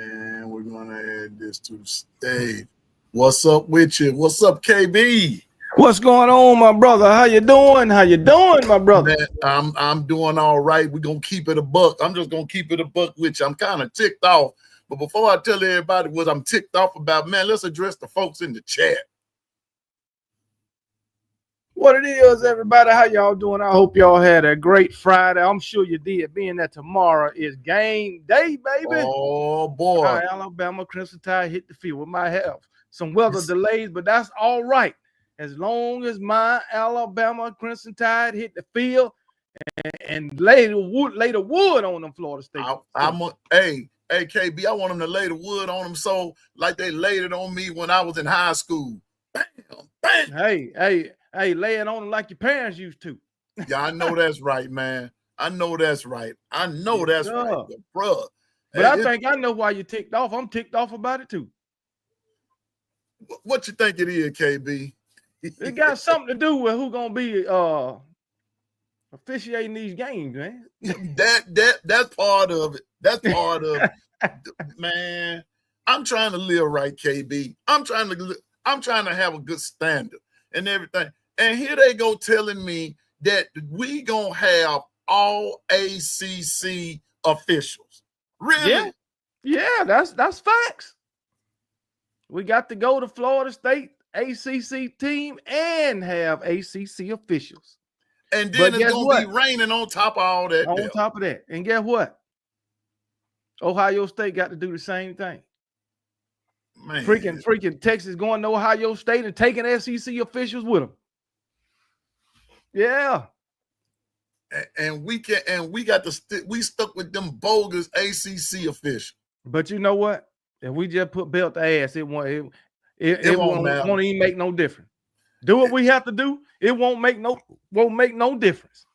And we're gonna add this to the stage. What's up with you? What's up, KB? What's going on, my brother? How you doing? How you doing, my brother? Man, I'm doing all right. We're gonna keep it a buck. I'm just gonna keep it a buck with you. I'm kind of ticked off. But before I tell everybody what I'm ticked off about, man, let's address the folks in the chat. What it is, everybody? How y'all doing? I hope y'all had a great Friday. I'm sure you did, being that tomorrow is game day, baby. Oh boy. Alabama Crimson Tide hit the field. We might have some weather delays, but that's all right. As long as my Alabama Crimson Tide hit the field and lay the wood on them Florida State. Hey, KB, I want them to lay the wood on them so like they laid it on me when I was in high school. Bam, bam. Hey, lay it on them like your parents used to. Yeah, I know that's right, man. I know that's right. Right, bro. But I think I know why you ticked off. I'm ticked off about it too. What you think it is, KB? It got something to do with who's gonna be officiating these games, man. That's part of it. That's part of it. Man, I'm trying to live right, KB. I'm trying to have a good standard and everything. And here they go telling me that we gonna have all ACC officials. Really? Yeah, that's facts. We got to go to Florida State ACC team and have ACC officials. And then it's gonna be raining on top of all that. On top of that. And guess what? Ohio State got to do the same thing. Man. Freaking Texas going to Ohio State and taking SEC officials with them. Yeah. And we stuck with them bogus ACC officials. But you know what? If we just put belt to ass, it won't even make no difference. Do what we have to do. It won't make no difference.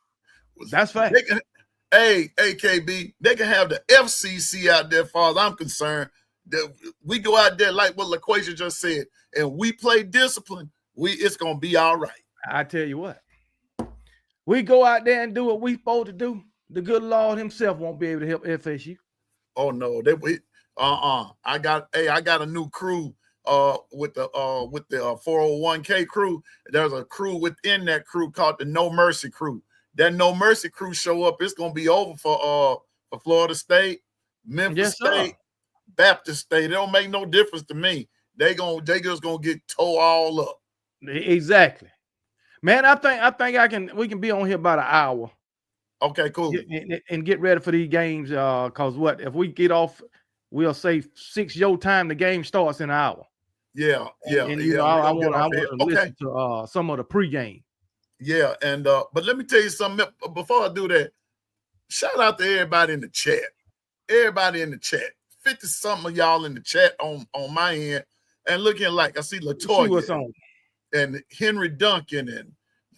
That's fact. Hey, KB, they can have the FCC out there, as far as I'm concerned. We go out there like what LaQuasia just said, and we play discipline. It's gonna be all right. I tell you what, we go out there and do what we supposed to do. The good Lord Himself won't be able to help FSU. Oh no, I got a new crew. With the 401k crew, there's a crew within that crew called the No Mercy crew. That No Mercy crew show up, it's gonna be over for Florida State, Memphis State, Baptist State. It don't make no difference to me. They just gonna get tore all up. Exactly, man. I think we can be on here about an hour. Okay, cool. And get ready for these games. Cause what if we get off? We'll say 6 your time. The game starts in an hour. Yeah. And you know, I want to listen to some of the pregame. Yeah, and but let me tell you something before I do that. Shout out to everybody in the chat. Everybody in the chat. 50-something of y'all in the chat on my end, and looking like I see Latoya and Henry Duncan and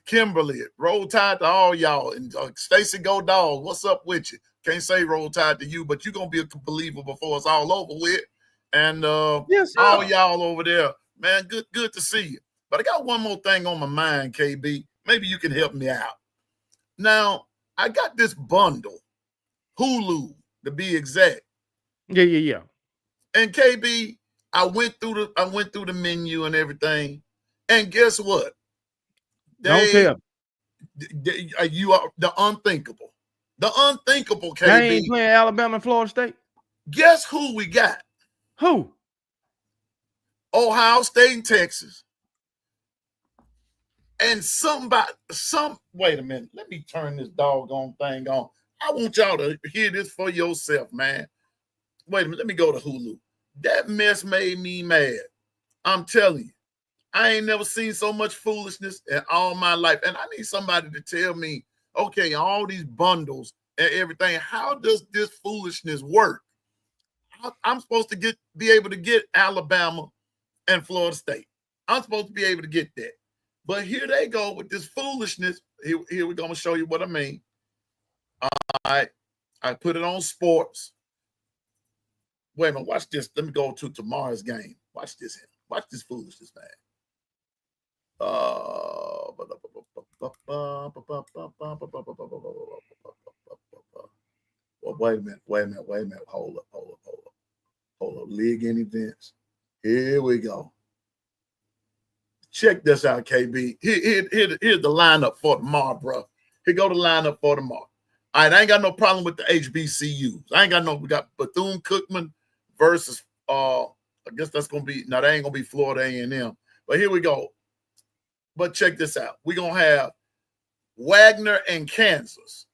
Kimberly. Roll Tide to all y'all, and Stacy Go Dog. What's up with you? Can't say roll tide to you, but you're gonna be a believer before it's all over with. And yes, all y'all over there, man, good to see you. But I got one more thing on my mind, KB. Maybe you can help me out. Now, I got this bundle, Hulu to be exact. Yeah. And KB, I went through the menu and everything. And guess what? Don't tell. You are the unthinkable. The unthinkable, KB. They ain't playing Alabama and Florida State. Guess who we got? Who? Ohio State and Texas. And wait a minute. Let me turn this doggone thing on. I want y'all to hear this for yourself, man. Wait a minute. Let me go to Hulu. That mess made me mad. I'm telling you. I ain't never seen so much foolishness in all my life. And I need somebody to tell me, okay, all these bundles and everything, how does this foolishness work? I'm supposed to be able to get Alabama and Florida State. I'm supposed to be able to get that. But here they go with this foolishness. Here we're going to show you what I mean. All right. I put it on sports. Wait a minute. Watch this. Let me go to tomorrow's game. Watch this. Watch this foolishness, man. Wait a minute. Hold league and events. Here we go. Check this out, KB. Here's the lineup for tomorrow, bro. Here go the lineup for tomorrow. All right, I ain't got no problem with the HBCUs. We got Bethune-Cookman versus I guess that's gonna be that ain't gonna be Florida A&M. But here we go. But check this out. We're gonna have Wagner and Kansas,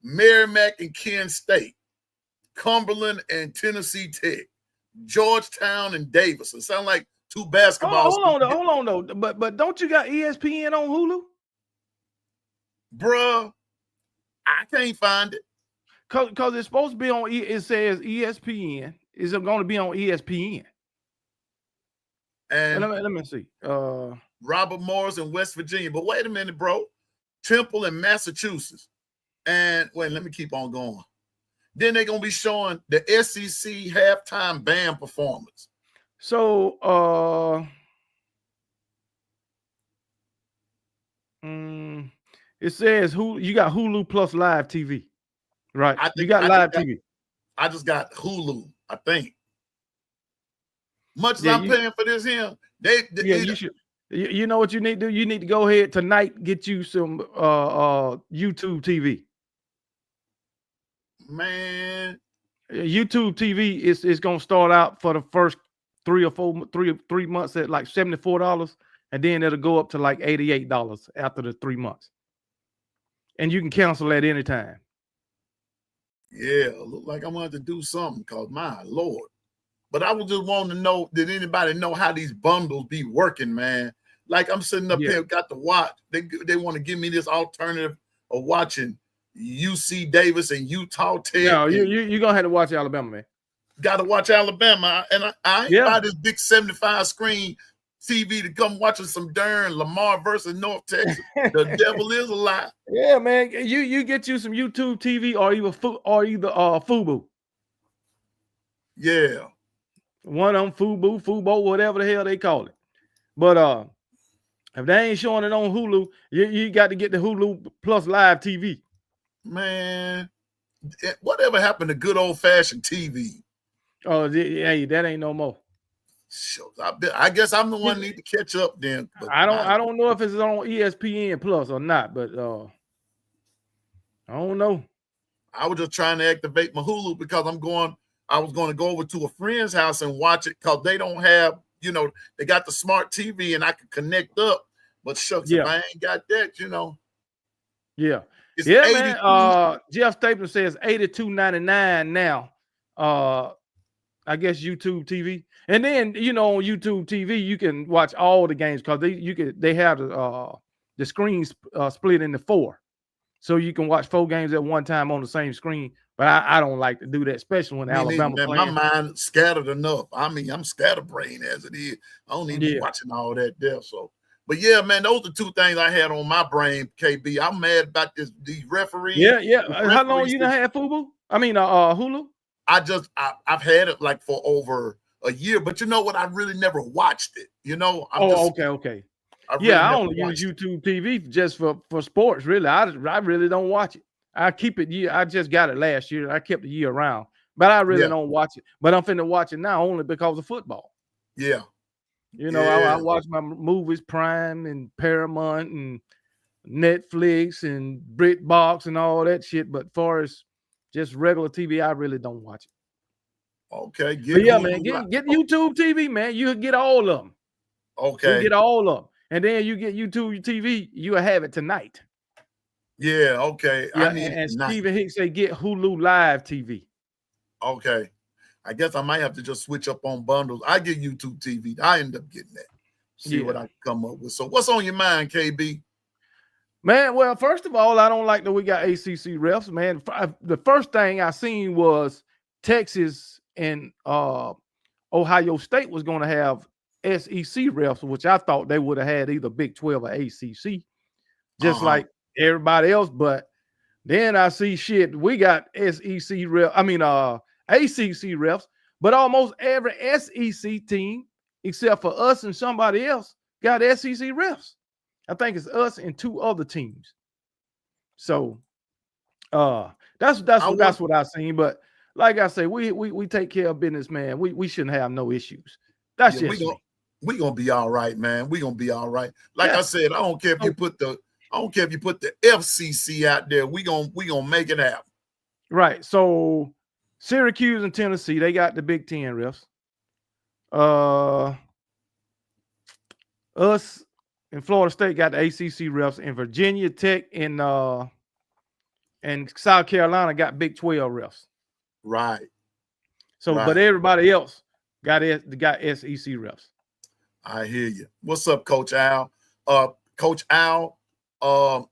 Merrimack and Kent State, Cumberland and Tennessee Tech, Georgetown and Davis. It sounds like two basketball. Hold on though. But don't you got ESPN on Hulu? Bruh, I can't find it. Cause it's supposed to be on. It says ESPN. Is it going to be on ESPN? And let me see. Robert Morris in West Virginia. But wait a minute, bro. Temple in Massachusetts. And wait, let me keep on going. Then they're gonna be showing the SEC halftime band performance. So it says you got Hulu plus live TV. Right. You got live TV. I just got Hulu, I think. Much as I'm paying for this here, you should. You know what you need to do? You need to go ahead tonight, get you some YouTube TV. Man, YouTube TV is gonna start out for the first 3 months at like $74, and then it'll go up to like $88 after the 3 months. And you can cancel at any time. Yeah, look like I'm gonna have to do something, cause my Lord. But I was just wanting to know, did anybody know how these bundles be working, man? Like I'm sitting up here, got to watch. They want to give me this alternative of watching UC Davis and Utah Tech. No, you're gonna have to watch Alabama, man. Got to watch Alabama, and I ain't buy this big 75 screen TV to come watching some darn Lamar versus North Texas. The devil is a lie. Yeah, man. You get you some YouTube TV or either Fubo. Yeah. One of them Fubo, whatever the hell they call it. But if they ain't showing it on Hulu, you got to get the Hulu plus live TV. Man, whatever happened to good old fashioned TV? Oh, hey, that ain't no more. Sure. I guess I'm the one need to catch up then. But I don't know if it's on ESPN Plus or not, but I don't know. I was just trying to activate my Hulu because I was going to go over to a friend's house and watch it because they don't have, they got the smart TV and I can connect up. But shucks, if I ain't got that, Yeah. It's man. Jeff Stapleton says $82.99 now. I guess YouTube TV. And then, on YouTube TV, you can watch all the games because they have the screens split into 4. So you can watch 4 games at one time on the same screen. But I don't like to do that, especially when Alabama playing. My mind scattered enough. I mean, I'm scatterbrained as it is. I don't need to be watching all that there. So, but yeah, man, those are 2 things I had on my brain, KB. I'm mad about these referees. Yeah. How long you done had Fubu? I mean, Hulu? I've had it like for over a year, but you know what? I really never watched it. Okay. I only use YouTube TV just for sports. Really, I really don't watch it. I keep it. I just got it last year. I kept it year round, but I really don't watch it. But I'm finna watch it now only because of football. Yeah, I watch my movies, Prime and Paramount and Netflix and BritBox and all that shit. But far as just regular TV, I really don't watch it. Okay, man, get YouTube TV, man. You get all of them. Okay, you get all of them, and then you get YouTube TV. You'll have it tonight. Yeah, okay. Yeah, and Stephen Hicks say get Hulu Live TV. Okay, I guess I might have to just switch up on bundles. I get YouTube TV. I end up getting that. See what I can come up with. So, what's on your mind, KB? Man, well, first of all, I don't like that we got ACC refs, man. The first thing I seen was Texas and Ohio State was going to have SEC refs, which I thought they would have had either Big 12 or ACC, just like everybody else. But then I see shit. We got ACC refs, but almost every SEC team, except for us and somebody else, got SEC refs. I think it's us and 2 other teams. So that's what I seen. But like I say, we take care of business, man. We shouldn't have no issues. That's Yeah, just me. we gonna be all right, man. We gonna be all right. Like Yeah. I said, I don't care if you put the FCC out there. We gonna make it happen. Right. So Syracuse and Tennessee, they got the Big Ten refs. Us and Florida State got the ACC refs, and Virginia Tech and South Carolina got Big 12 refs. Right. So, but everybody else got SEC refs. I hear you. What's up, Coach Al? Coach Al, I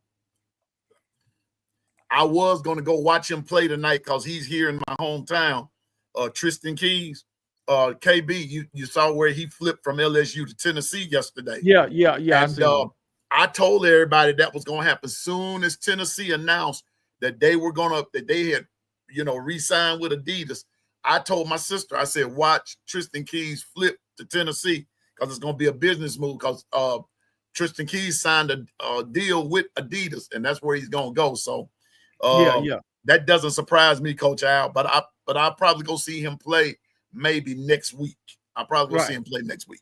was going to go watch him play tonight because he's here in my hometown. Tristan Keys, KB, you saw where he flipped from LSU to Tennessee yesterday. Yeah. And I told everybody that was going to happen soon as Tennessee announced that they had, re-signed with Adidas. I told my sister, I said, watch Tristan Keys flip to Tennessee because it's going to be a business move because Tristan Keys signed a deal with Adidas, and that's where he's going to go. So that doesn't surprise me, Coach Al, but I'll probably go see him play maybe next week. I'll probably go see him play next week.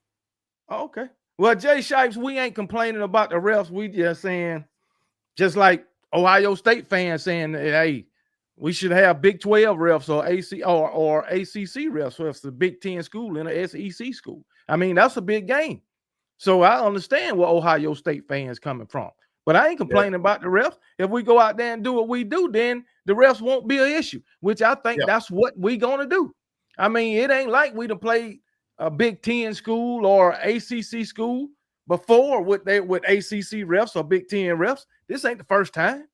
Oh, okay. Well, Jay Shipes, we ain't complaining about the refs. We just saying, just like Ohio State fans saying, hey, we should have Big 12 refs or ACC refs. So it's the Big 10 school and an SEC school. I mean, that's a big game. So I understand where Ohio State fans coming from. But I ain't complaining about the refs. If we go out there and do what we do, then the refs won't be an issue, which I think that's what we going to do. I mean, it ain't like we to play a Big 10 school or ACC school before with ACC refs or Big 10 refs. This ain't the first time.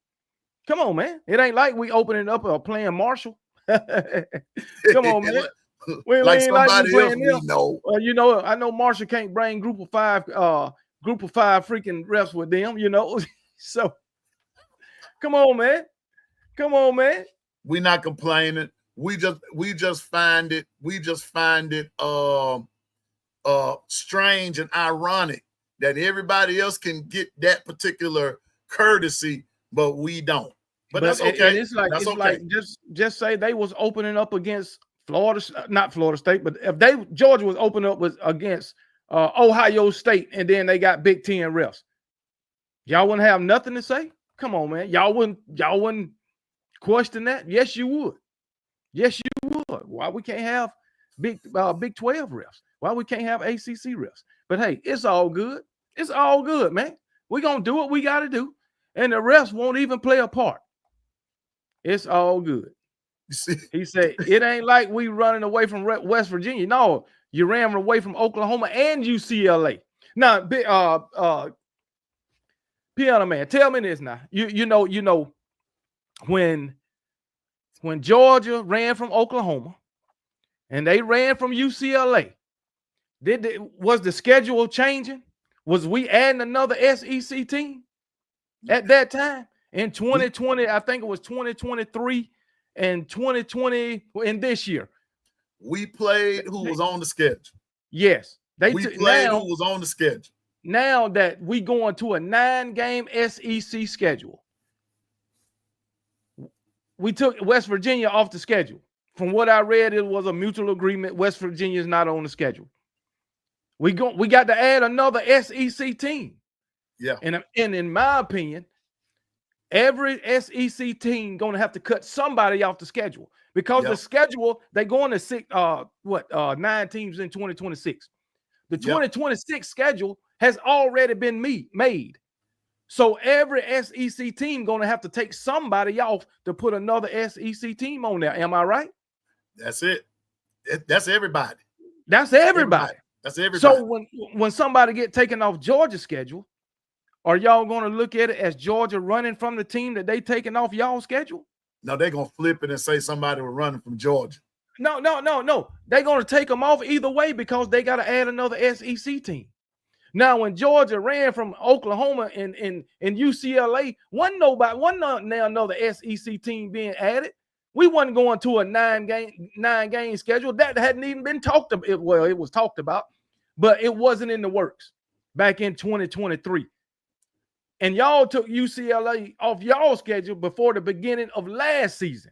Come on, man. It ain't like we opening up or playing Marshall. Come on, man. Like somebody else we know. I know Marshall can't bring group of five freaking refs with them, So come on, man. We're not complaining. We just find it strange and ironic that everybody else can get that particular courtesy, but we don't. But that's okay. It's like just say they was opening up against not Florida State, but if Georgia was opening up against Ohio State, and then they got Big 10 refs, y'all wouldn't have nothing to say. Come on, man. Y'all wouldn't question that. Yes, you would. Why we can't have Big 12 refs? Why we can't have ACC refs? But hey, it's all good. It's all good, man. We're gonna do what we got to do, and the refs won't even play a part. It's all good. He said, it ain't like we running away from West Virginia. No, you ran away from Oklahoma and UCLA. Now, Pianoman, tell me this now. You know, when Georgia ran from Oklahoma and they ran from UCLA, was the schedule changing? Was we adding another SEC team at that time? In 2020, I think it was 2023 and 2020 in this year. We played who was on the schedule. Yes. We played who was on the schedule. Now that we going to a 9-game SEC schedule, we took West Virginia off the schedule. From what I read, it was a mutual agreement. West Virginia is not on the schedule. We got to add another SEC team. Yeah. And in my opinion, every SEC team going to have to cut somebody off the schedule because the schedule, they're going to 9 teams in 2026. The 2026 schedule has already been made. So every SEC team going to have to take somebody off to put another SEC team on there. Am I right? That's it. That's everybody. That's everybody. That's everybody. So when somebody get taken off Georgia's schedule, are y'all going to look at it as Georgia running from the team that they taking off y'all's schedule? No, they're going to flip it and say somebody was running from Georgia. No. They're going to take them off either way because they got to add another SEC team. Now, when Georgia ran from Oklahoma and UCLA, wasn't another SEC team being added. We wasn't going to a 9-game schedule. That hadn't even been talked about. Well, it was talked about, but it wasn't in the works back in 2023. And y'all took UCLA off y'all schedule before the beginning of last season.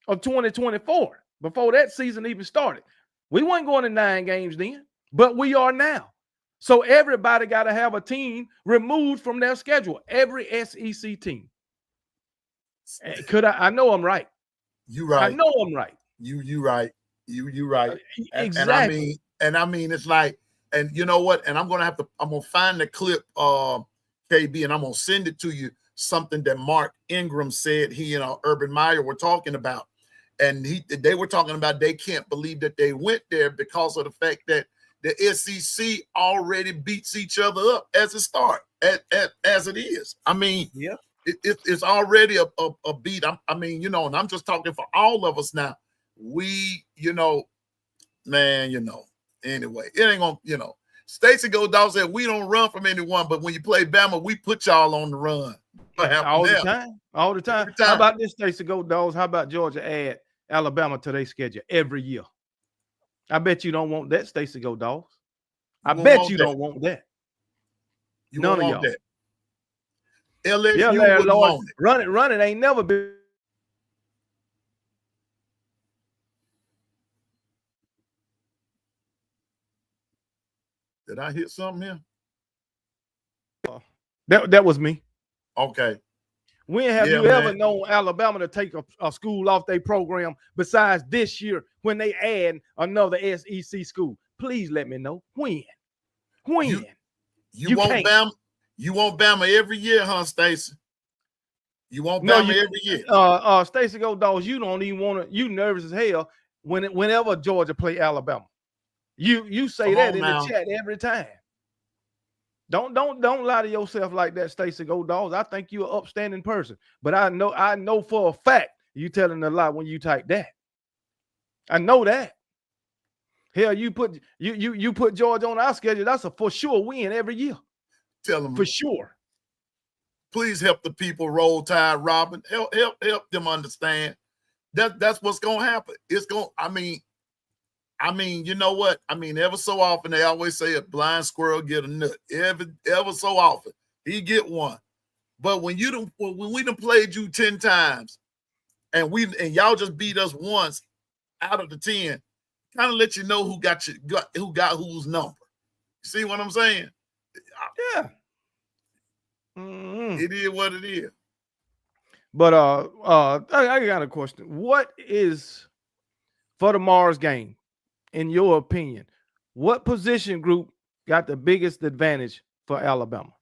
of 2024, before that season even started. We weren't going to 9 games then, but we are now. So everybody got to have a team removed from their schedule. Every SEC team. I know I'm right. You right. I know I'm right. You right. You right. Exactly. And I mean, it's like, and you know what? And I'm gonna find the clip, KB, and I'm gonna send it to you. Something that Mark Ingram said he and Urban Meyer were talking about, and they were talking about they can't believe that they went there because of the fact that the SEC already beats each other up as it starts, as it is. I mean, yeah, it's already a beat. I mean, and I'm just talking for all of us now. We, man, anyway, it ain't gonna, Stacey Go Dog said we don't run from anyone, but when you play Bama, we put y'all on the run. All the time. How about this, Stacey Go Dogs? How about Georgia add Alabama to their schedule every year? I bet you don't want that, Stacey Go Dogs. I bet you don't want that. None of y'all. That. LSU would want it. Run it ain't never been. Did I hit something here? That was me. Okay. When have you ever known Alabama to take a school off their program besides this year when they add another SEC school? Please let me know. When? You want Bama? You want Bama every year, huh, Stacey? You want Bama every year? Stacey Go Dogs, you don't even want to. You nervous as hell whenever Georgia play Alabama. You say that in the chat every time. Don't lie to yourself like that, Stacey Go Dogs. I think you're an upstanding person, but I know for a fact you telling a lie when you type that. I know that. Hell, you put Georgia on our schedule. That's a for sure win every year. Tell them for sure. Please help the people. Roll Tide, Robin. Help them understand that's what's gonna happen. It's gonna. I mean, you know what? I mean, ever so often they always say a blind squirrel get a nut. Ever so often he get one. But when we done played you 10 times, and y'all just beat us once out of the 10, kind of let you know who got whose number. See what I'm saying? Yeah. It is what it is. But I got a question. What is for tomorrow's game? In your opinion, what position group got the biggest advantage for Alabama?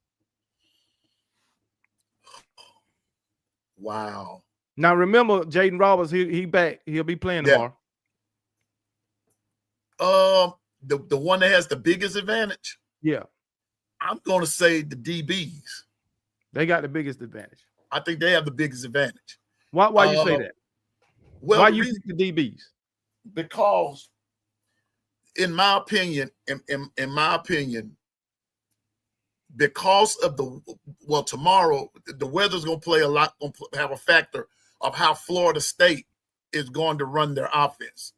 Wow. Now remember, Jaden Roberts, he back. He'll be playing tomorrow. The one that has the biggest advantage? Yeah. I'm gonna say the DBs. They got the biggest advantage. I think they have the biggest advantage. Why you say that? Well, why you think the DBs? Because in my opinion, because of tomorrow the weather's going to play have a factor of how Florida State is going to run their offense.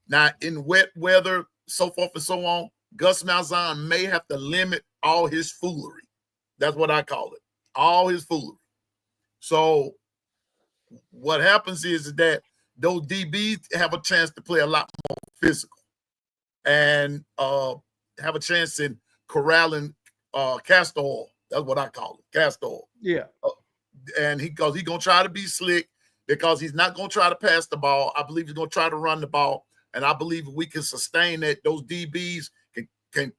Now, in wet weather, so forth and so on, Gus Malzahn may have to limit all his foolery. That's what I call it, all his foolery. So what happens is that those DBs have a chance to play a lot more physical and have a chance in corralling castor oil. That's what I call it, castor oil. Yeah. And he's going to try to be slick because he's not going to try to pass the ball. I believe he's going to try to run the ball. And I believe we can sustain that. Those DBs can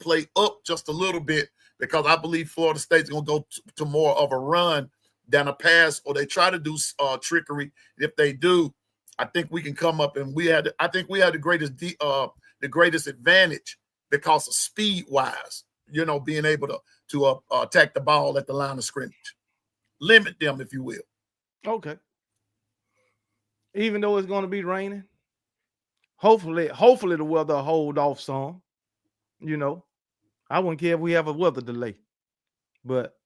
play up just a little bit because I believe Florida State's going to go to more of a run than a pass, or they try to do trickery. If they do, I think we can come up, and I think we had the greatest advantage because of speed wise, being able to attack the ball at the line of scrimmage, limit them, if you will. Okay. Even though it's going to be raining, hopefully the weather will hold off some. I wouldn't care if we have a weather delay, but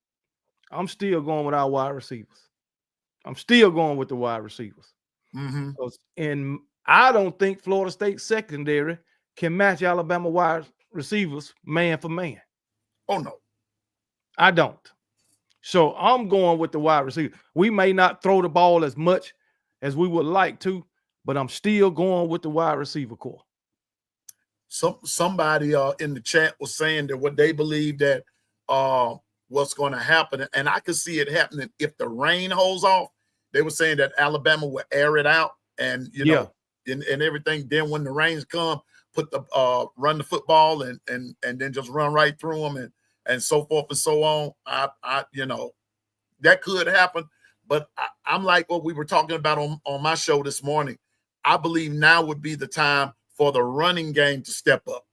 I'm still going with our wide receivers. I'm still going with the wide receivers. Mm-hmm. And I don't think Florida State secondary can match Alabama wide receivers man for man. Oh, no. I don't. So I'm going with the wide receiver. We may not throw the ball as much as we would like to, but I'm still going with the wide receiver core. Somebody in the chat was saying that what they believe that what's going to happen, and I could see it happening if the rain holds off. They were saying that Alabama will air it out, and you know, and everything. Then when the rains come, put the run the football and then just run right through them and so forth and so on. I you know, that could happen, but I'm like what we were talking about on my show this morning. I believe now would be the time for the running game to step up.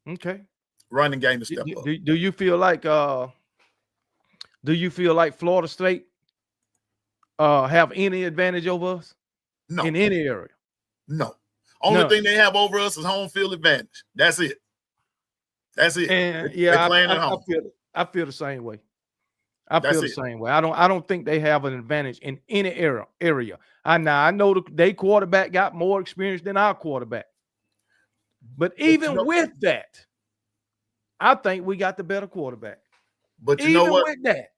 Okay. Running game to step up. Do you feel like Florida State have any advantage over us? No. In any area? No. Only thing they have over us is home field advantage. That's it. That's it. And they're playing at home. I feel the same way. I feel the same way. I don't think they have an advantage in any area. I know they quarterback got more experience than our quarterback. But even with that, I think we got the better quarterback. But you know what? With that.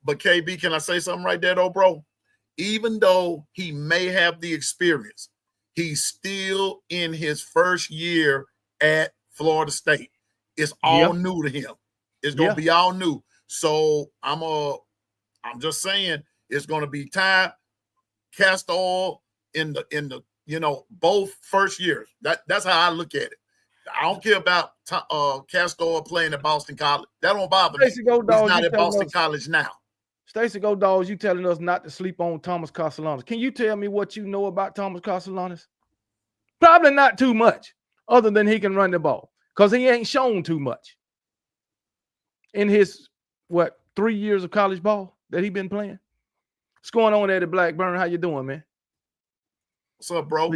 But KB, can I say something right there though, bro? Even though he may have the experience, he's still in his first year at Florida State. It's all new to him. It's gonna be all new. So I'm just saying it's gonna be time, cast oil in the you know, both first years. That's how I look at it. I don't care about cast oil playing at Boston College. That don't bother me. He's not at Boston College now. Stacey Go Dogs, you telling us not to sleep on Thomas Castellanos. Can you tell me what you know about Thomas Castellanos? Probably not too much, other than he can run the ball, because he ain't shown too much in his 3 years of college ball that he been playing. What's going on there at Blackburn? How you doing, man? What's up, bro?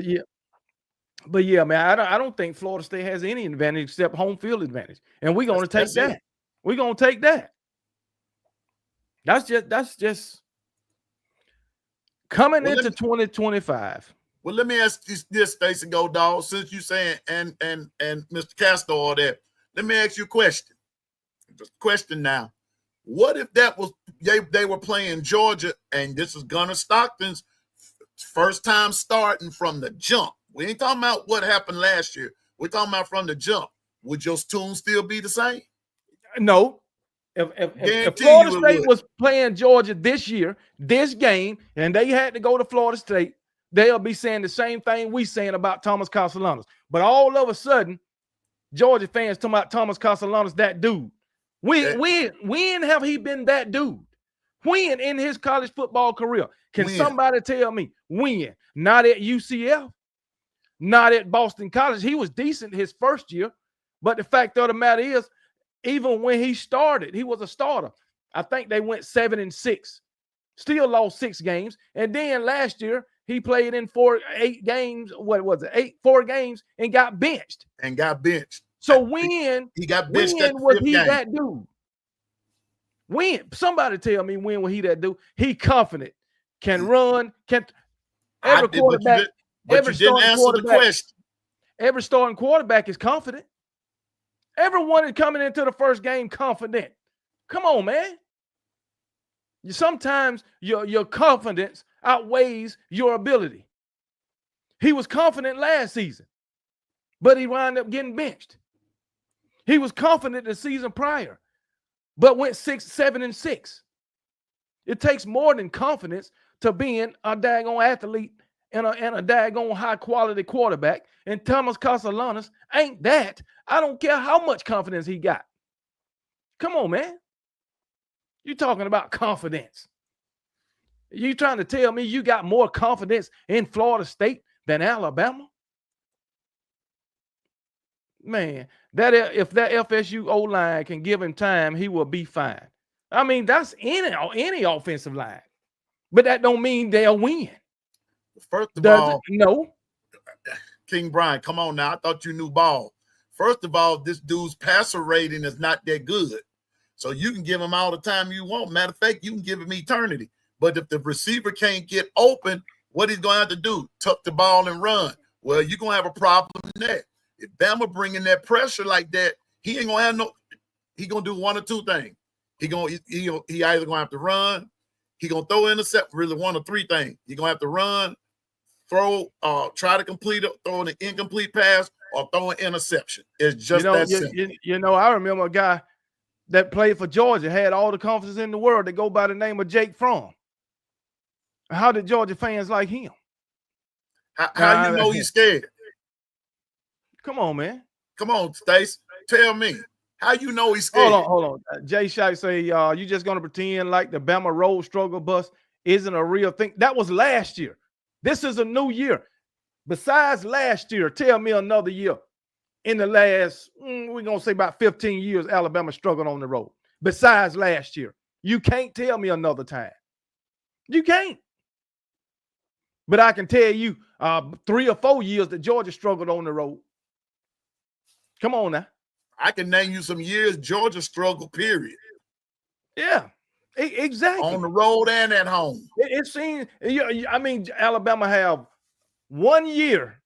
But yeah, man, I don't think Florida State has any advantage except home field advantage, and we're gonna take that. We're gonna take that. That's just coming into 2025. Well, let me ask this, Stacey Go Dog, since you saying and Mr. Castor there. Let me ask you a question. Just a question now. What if that was they were playing Georgia, and this is Gunnar Stockton's first time starting from the jump? We ain't talking about what happened last year. We're talking about from the jump. Would your tune still be the same? No. If Florida State was playing Georgia this year, this game, and they had to go to Florida State, they'll be saying the same thing we saying about Thomas Castellanos. But all of a sudden, Georgia fans talking about Thomas Castellanos, that dude. When have he been that dude? When in his college football career? Can somebody tell me when? Not at UCF, not at Boston College. He was decent his first year, but the fact of the matter is, even when he started, he was a starter. I think they went 7-6, still lost 6 games. And then last year, he played in 4 games. What was it? 4 games and got benched. So when he got benched, when was he that dude? When? Somebody tell me when was he that dude? He confident, can run, can every quarterback. But you didn't answer the question. Every starting quarterback is confident. Everyone is coming into the first game confident. Come on, man. Sometimes your confidence outweighs your ability. He was confident last season, but he wound up getting benched. He was confident the season prior, but went 7-6. It takes more than confidence to being a daggone athlete and a daggone high-quality quarterback. And Thomas Castellanos ain't that. I don't care how much confidence he got. Come on, man. You talking about confidence. You trying to tell me you got more confidence in Florida State than Alabama? Man, if that FSU O-line can give him time, he will be fine. I mean, that's any offensive line. But that don't mean they'll win. First of all, no. King Brian, come on now. I thought you knew ball. First of all, this dude's passer rating is not that good. So you can give him all the time you want. Matter of fact, you can give him eternity. But if the receiver can't get open, what he's going to have to do? Tuck the ball and run. Well, you're going to have a problem there. If Bama bringing that pressure like that, he ain't going to have no – he going to do one or two things. He either going to have to run, He gonna throw intercept. Really, one of three things. You're gonna have to run, throw, try to complete it, throw an incomplete pass, or throw an interception. It's just that simple. I remember a guy that played for Georgia, had all the confidence in the world, that go by the name of Jake Fromm. How did Georgia fans like him? How you know he's scared? Come on, man. Come on, Stace. Tell me. How you know he's scared? Hold on. Jay Shite say, you just gonna pretend like the Bama road struggle bus isn't a real thing. That was last year. This is a new year. Besides last year, tell me another year in the last, we're gonna say about 15 years, Alabama struggled on the road. Besides last year. You can't tell me another time. You can't. But I can tell you 3 or 4 years that Georgia struggled on the road. Come on now. I can name you some years Georgia struggled, period. Yeah, exactly. On the road and at home. It seems, I mean, Alabama have 1 year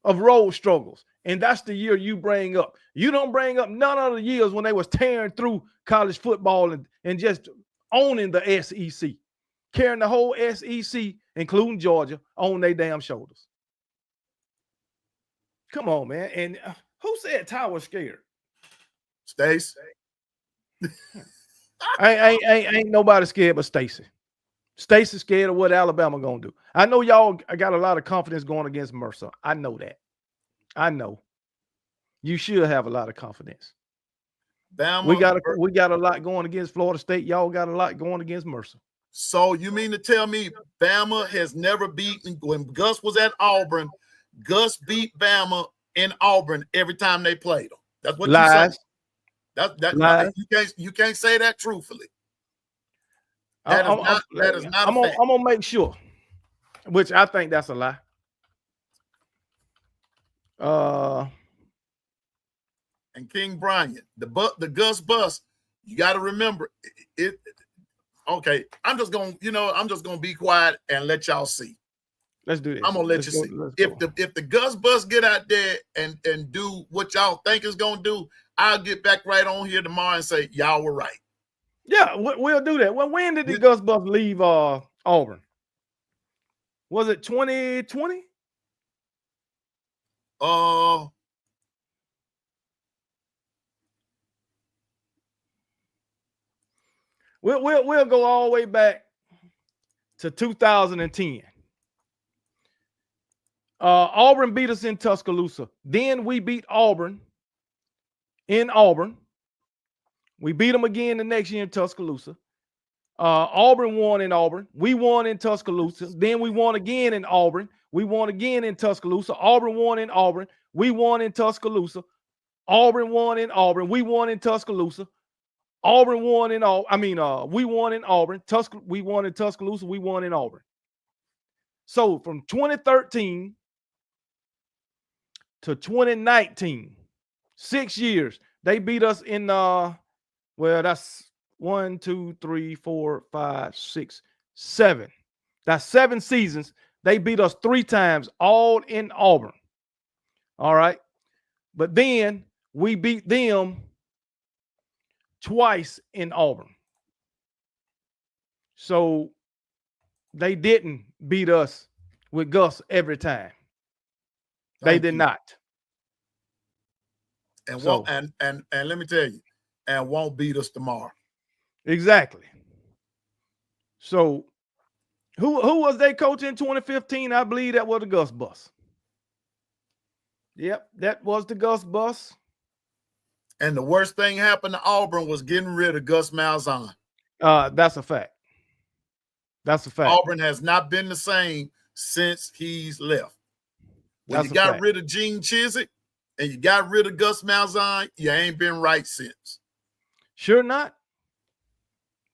of road struggles, and that's the year you bring up. You don't bring up none of the years when they was tearing through college football and just owning the SEC, carrying the whole SEC, including Georgia, on their damn shoulders. Come on, man. And who said Ty was scared? Stace. ain't nobody scared but Stacy. Stacy's scared of what Alabama gonna do. I know y'all got a lot of confidence going against Mercer. I know that. I know. You should have a lot of confidence. Bama, we got a lot going against Florida State. Y'all got a lot going against Mercer. So you mean to tell me Bama has never beaten, when Gus was at Auburn, Gus beat Bama in Auburn every time they played them? That's what you say. Lies. You can't say that truthfully. That is not a fact. I'm gonna make sure, which I think that's a lie. And King Bryant, the Gus bus, you got to remember it. Okay, I'm just gonna be quiet and let y'all see. Let's do this. I'm gonna let you see. If the Gus bus get out there and do what y'all think is gonna do, I'll get back right on here tomorrow and say y'all were right. Yeah, we'll do that. Well, when did the Gus bus leave Auburn? Was it 2020? We'll go all the way back to 2010. Auburn beat us in Tuscaloosa. Then we beat Auburn in Auburn. We beat them again the next year in Tuscaloosa. Auburn won in Auburn. We won in Tuscaloosa. Then we won again in Auburn. We won again in Tuscaloosa. Auburn won in Auburn. We won in Tuscaloosa. Auburn won in Auburn. We won in Tuscaloosa. Auburn won in we won in Auburn. We won in Tuscaloosa. We won in Auburn. So from 2013 to 2019, 6 years, they beat us in that's 1, 2, 3, 4, 5, 6, 7. That's 7 seasons. They beat us 3 times, all in Auburn. All right. But then we beat them twice in Auburn. So they didn't beat us with Gus every time. They did not. And and let me tell you, and won't beat us tomorrow. Exactly. So who was their coach in 2015? I believe that was the Gus bus. Yep, that was the Gus bus. And the worst thing happened to Auburn was getting rid of Gus Malzahn. That's a fact. That's a fact. Auburn has not been the same since he's left. When you got rid of Gene Chizik and you got rid of Gus Malzahn, you ain't been right since. Sure not.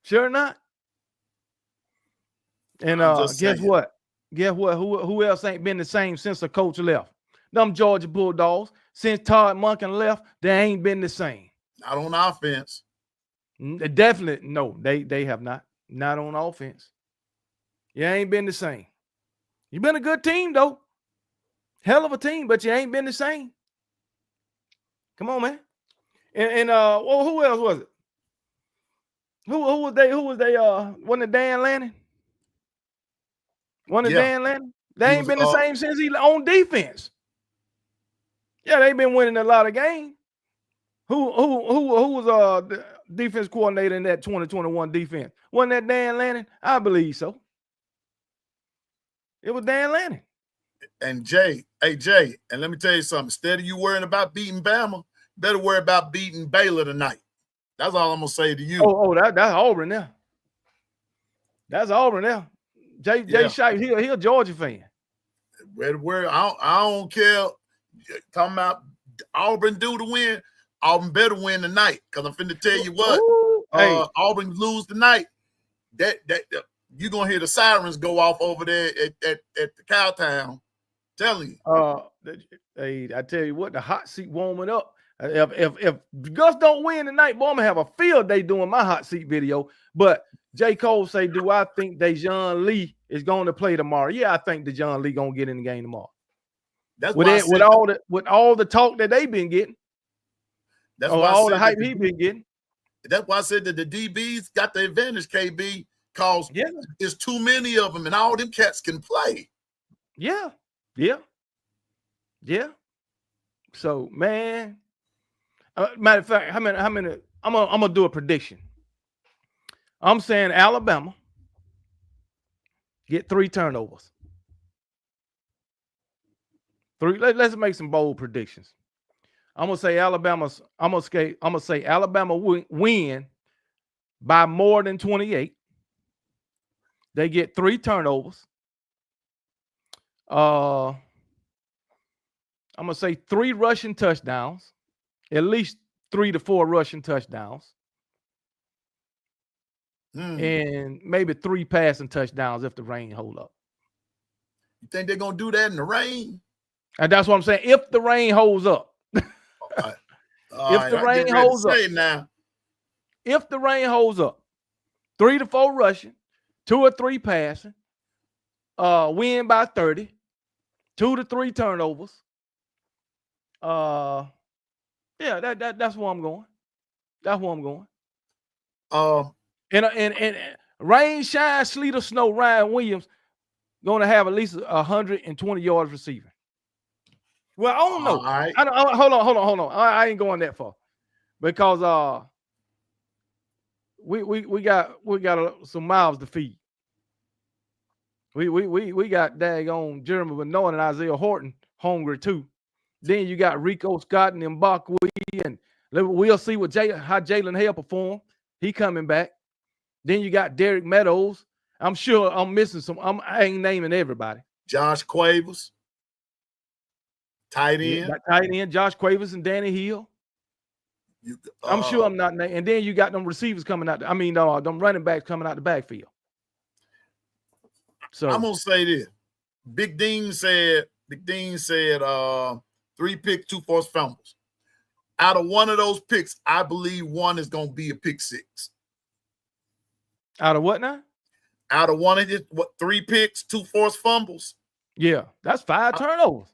Sure not. And guess what? Guess what? Who else ain't been the same since the coach left? Them Georgia Bulldogs. Since Todd Monken left, they ain't been the same. Not on offense. Definitely, no, they have not. Not on offense. You ain't been the same. You've been a good team, though. Hell of a team, but you ain't been the same. Come on, man. And who else was it? Who was they? Who was they? Wasn't it Dan Lanning? Wasn't it Yeah, Dan Lanning? he They ain't was. been the same since he on defense. Yeah, they been winning a lot of games. Who was the defense coordinator in that 2021 defense? Wasn't that Dan Lanning? I believe so. It was Dan Lanning. And Jay, and let me tell you something. Instead of you worrying about beating Bama, better worry about beating Baylor tonight. That's all I'm gonna say to you. That's Auburn now. That's Auburn now. Jay Shipe, he a Georgia fan. Where I don't care. Talking about Auburn due to win. Auburn better win tonight, because I'm finna tell you what. Hey. Auburn lose tonight. That you're gonna hear the sirens go off over there at the Cowtown. Telling you. Hey, I tell you what, the hot seat warming up. If Gus don't win tonight, boy, I'm gonna have a field day doing my hot seat video. But J. Cole say, do I think Dejoun Lee is going to play tomorrow? Yeah, I think Dejoun Lee gonna get in the game tomorrow. That's with all the talk that they've been getting. That's why all the hype he been getting. That's why I said that the DBs got the advantage, KB, because there's too many of them, and all them cats can play. Yeah. So, man, matter of fact, how many? I'm gonna do a prediction. I'm saying Alabama get 3 turnovers. Let's make some bold predictions. I'm gonna say Alabama win by more than 28. They get 3 turnovers. I'm gonna say 3 rushing touchdowns, at least 3 to 4 rushing touchdowns, and maybe 3 passing touchdowns if the rain hold up. You think they're gonna do that in the rain? And that's what I'm saying. If the rain holds up, if the rain holds up, 3 to 4 rushing, 2 or 3 passing, win by 30, 2 to 3 turnovers. That's where I'm going. That's where I'm going. And rain, shine, sleet, or snow, Ryan Williams gonna have at least 120 yards receiving. Well, I don't know. Right. Hold on. I ain't going that far because we got some mouths to feed. We got daggone Jeremy Bernard and Isaiah Horton hungry too. Then you got Rico Scott and Mbakwe, and we'll see how Jalen Hale perform. He coming back. Then you got Derek Meadows. I'm sure I'm missing some. I ain't naming everybody. Josh Quavers, tight end. Josh Quavers and Danny Hill. I'm sure I'm not naming. And then you got them receivers coming out. Them running backs coming out the backfield. So I'm gonna say this. Big Dean said 3 picks, 2 forced fumbles. Out of one of those picks, I believe one is going to be a pick 6. Out of what now? Out of one of his 3 picks, 2 forced fumbles. Yeah, that's 5 turnovers.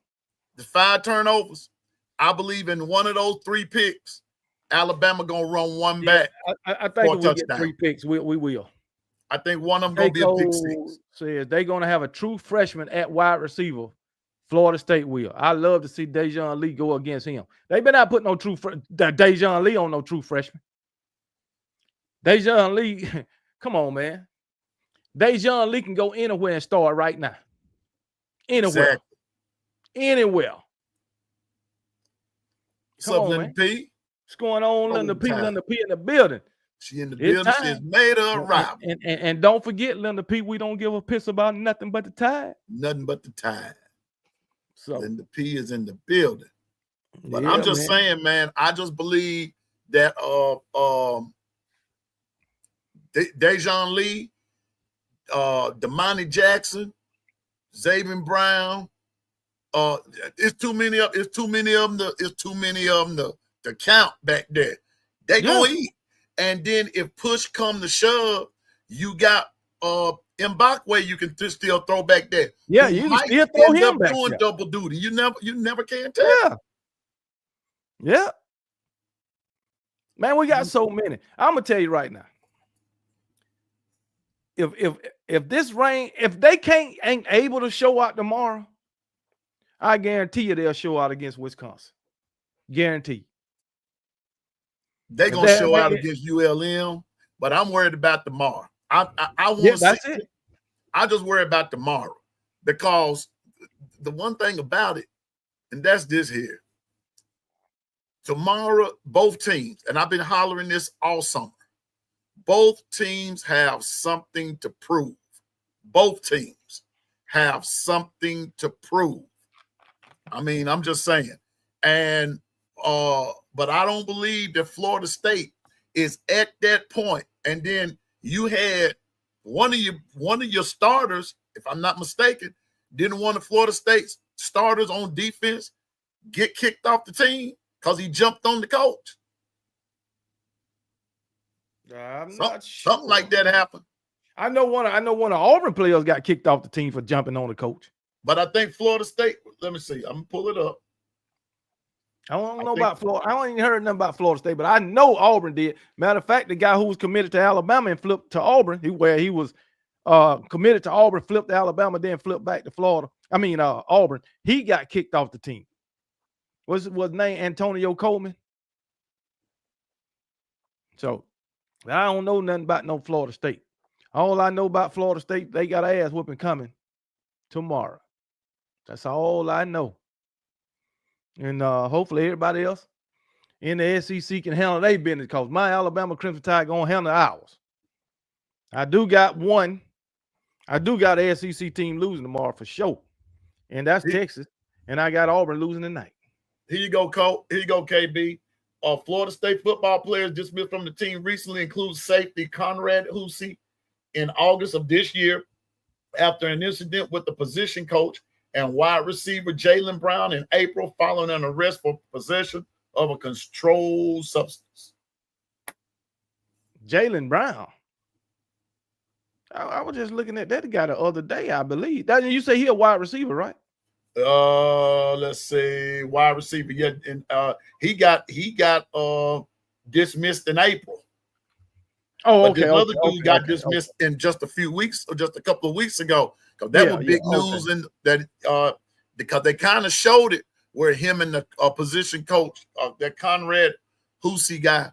The 5 turnovers. I believe in one of those 3 picks, Alabama going to run one back. I think if we get 3 picks, we will. I think one of them going to be a pick 6. Says they're going to have a true freshman at wide receiver. Florida State will. I love to see Dejoun Lee go against him. They better not put no Dejoun Lee on no true freshman. Dejoun Lee, come on, man. Dejoun Lee can go anywhere and start right now. Anywhere. Exactly. Anywhere. What's up, Linda P? What's going on, Linda P? Linda P in the building. She in the building. She's made her arrival. And don't forget, Linda P, we don't give a piss about nothing but the Tide. Nothing but the Tide. So Linda P is in the building. But I'm just saying, man, I just believe that Dejoun Lee, Damani Jackson, Xavier Brown, it's too many of them to count back there. They gonna eat. And then if push come to shove, you got Mbakwe you can still throw back there. Yeah, you can still throw him back doing double duty. You never can tell. Yeah. Man, we got so many. I'm gonna tell you right now. if this rain, if they ain't able to show out tomorrow, I guarantee you they'll show out against Wisconsin. Guarantee. They're If gonna show out they, against ULM, but I'm worried about tomorrow. I want yeah, to that's see. it. I just worry about tomorrow because the one thing about it, and that's this here. Tomorrow, both teams, and I've been hollering this all summer. Both teams have something to prove. Both teams have something to prove. I mean, I'm just saying. And but I don't believe that Florida State is at that point. And then you had one of your starters, if I'm not mistaken, didn't one of Florida State's starters on defense get kicked off the team because he jumped on the coach. I'm not sure. Something like that happened. I know one of Auburn players got kicked off the team for jumping on the coach. But I think Florida State, let me see. I'm gonna pull it up. I don't know about Florida. I don't even heard nothing about Florida State, but I know Auburn did. Matter of fact, the guy who was committed to Alabama and flipped to Auburn, where he was committed to Auburn, flipped to Alabama, then flipped back to Florida. I mean, Auburn. He got kicked off the team. Was name Antonio Coleman? So I don't know nothing about no Florida State. All I know about Florida State, they got an ass whooping coming tomorrow. That's all I know. And hopefully everybody else in the SEC can handle their business because my Alabama Crimson Tide going to handle ours. I do got an SEC team losing tomorrow for sure. And that's Texas. And I got Auburn losing tonight. Here you go, Cole. Here you go, KB. Florida State football players dismissed from the team recently include safety Conrad Hussey in August of this year after an incident with the position coach, and wide receiver Jaylen Brown in April following an arrest for possession of a controlled substance. Jaylen Brown. I was just looking at that guy the other day, I believe. That you say he a wide receiver, right? Let's see, wide receiver. Yeah, and he got dismissed in April. Oh, but okay. This other dude got dismissed in just a few weeks, or just a couple of weeks ago, because that was big news, and that because they kind of showed it where him and the position coach, that Conrad Hussey guy,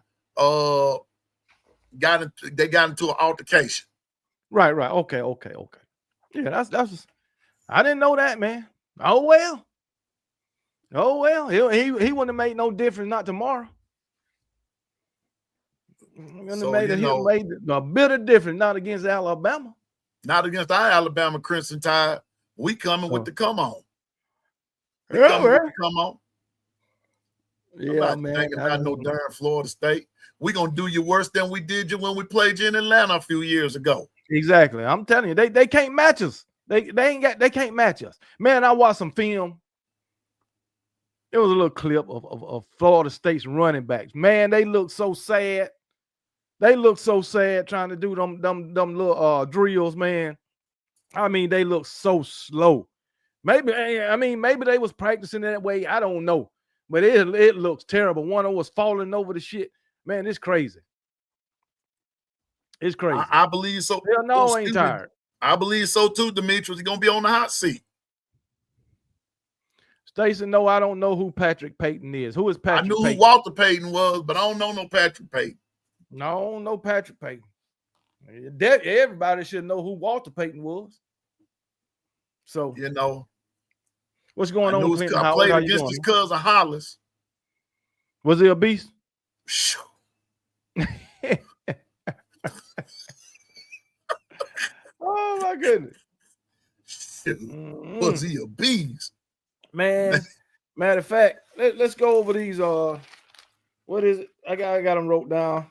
got into an altercation. Right. Okay. Yeah, that's. I didn't know that, man. Oh well. He wouldn't have made no difference. Not tomorrow. So, made a bit of difference. Not against Alabama. Not against our Alabama Crimson Tide. We coming with the come on. Come on. Yeah, I'm not thinking about no darn Florida State. We're gonna do you worse than we did you when we played you in Atlanta a few years ago. Exactly. I'm telling you, they can't match us. They can't match us. Man, I watched some film. It was a little clip of Florida State's running backs. Man, they look so sad. They look so sad trying to do them little drills, man. I mean, they look so slow. Maybe they was practicing that way. I don't know. But it looks terrible. One of them was falling over the shit. Man, it's crazy. It's crazy. I believe so. Hell no, I ain't tired. I believe so too, Demetrius. He's gonna be on the hot seat. Stacey, no, I don't know who Patrick Payton is. Who is Patrick Payton? I knew who Walter Payton was, but I don't know no Patrick Payton. No Patrick Payton. Everybody should know who Walter Payton was. So, what's going on, Clinton? I played against his cousin Hollis. Was he a beast? Oh my goodness. Was he a beast? Man, matter of fact, let's go over these. What is it? I got them wrote down.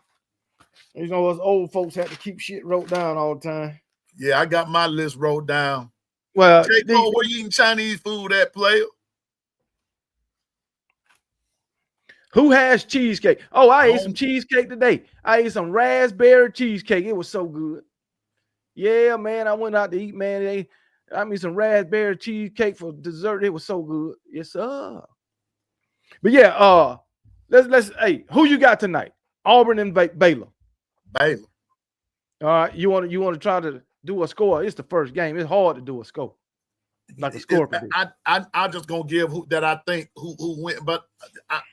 You know, us old folks have to keep shit wrote down all the time. Yeah, I got my list wrote down. Well, J. Cole, where you eating Chinese food at, player? Who has cheesecake? Oh, I ate some cheesecake today. I ate some raspberry cheesecake. It was so good. Yeah, man, I went out to eat, man. I made some raspberry cheesecake for dessert. It was so good. Yes, sir. But yeah, let's hey, who you got tonight? Auburn and Baylor. Baylor. All right, you want to try to do a score? It's the first game. It's hard to do a score, like a score prediction. I just gonna give who that I think who went, but I